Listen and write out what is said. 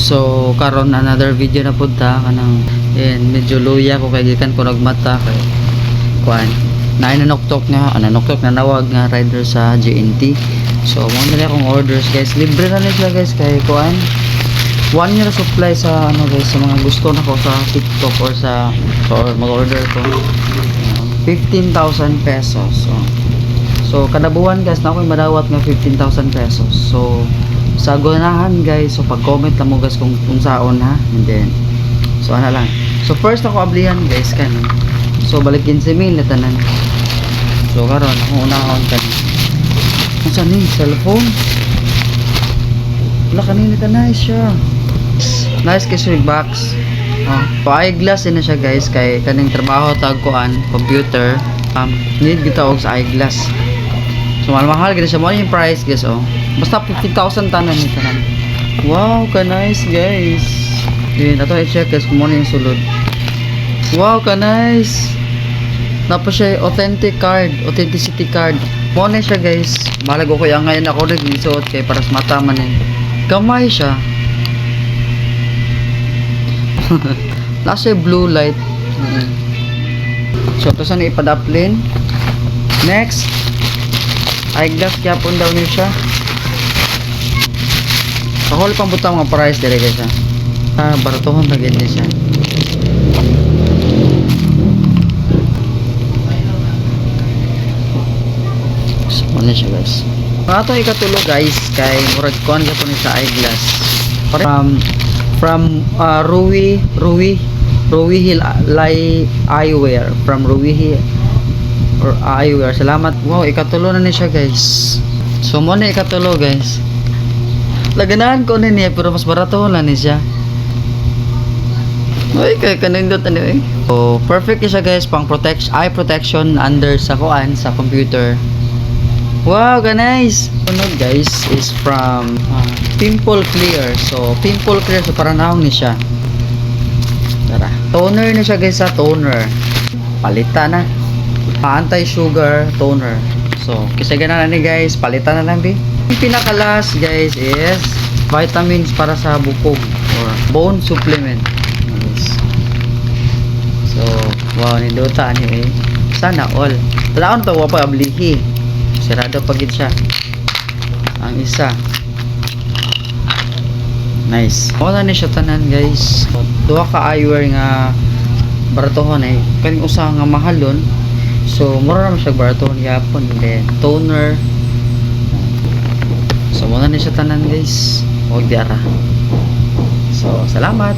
So karon another video na punta kanang medyo luya ko kay gikan ko nagmata kay kuan nanoktok nga nanoktok na nawag nga rider sa GNT. So mo na akong orders guys, libre na nila guys kay kuan 1 year supply sa ano guys, sa mga gusto na ko sa TikTok or sa mag-order ko 15,000 pesos. So kada buwan guys na ako madawat nga 15,000 pesos. So sa ganahan guys, so pag-comment lang mo guys kung saon ha, and then so ano lang. So first ako ablihan guys kan. So balik 15,000 na tanan. So karon ako unahon kan. Unsa ni cellphone? Wala kanina ta nice siya. Nice kasi box. Pa-eyeglass na siya guys kay kaning trabaho tag kuan computer. Need kita og sa eyeglass. So mahal gid siya mo yung price guys Basta 50,000 tanan ni tanan. Wow, ka nice guys. Din ato i-check guys kung mo yung sulod. Wow, ka nice. Napa siya authentic card, authenticity card. Mo na siya guys. Balag ko yang ngayon ako naglisuot kay para sa mata man Gamay siya. Nasa blue light. So to sana ipadaplin. Next, eyeglass kaya po daw niyo siya. Pakul pang butang mga price dire guys baratohon na gid siya. So ano siya guys. Ato ikatulo guys kay murag kon ka po ni sa eyeglass. From Rui Hill Eyewear, from Rui Hill or Eyewear. Salamat. Wow, ikatulo na ni siya guys. So mo na ikatulo guys. Laganahan ko na niya pero mas barato lang ni siya. Ay kay kanindot ano So perfect siya guys pang eye protection under sa kuan sa computer. Wow, nice. Ano guys is from Pimple Clear. So Pimple Clear so para naong ni siya. Tara. Toner ni siya guys sa toner. Palitan na. Anti-sugar toner. So kasi ganun na ni guys, palitan na lang di. Yung pinakalas guys is vitamins para sa bukog or bone supplement. So wow, nindota ni sana all. Tanaon to wa pa ablihi. Sirado pagid siya. Ang isa. Nice. Wala ni siya tanan guys. Duha ka eyewear nga baratohon kaning usa nga mahalon. So mura naman siya baratohon yapon then toner. So muna ni siya tanan guys. Huwag diara. So salamat.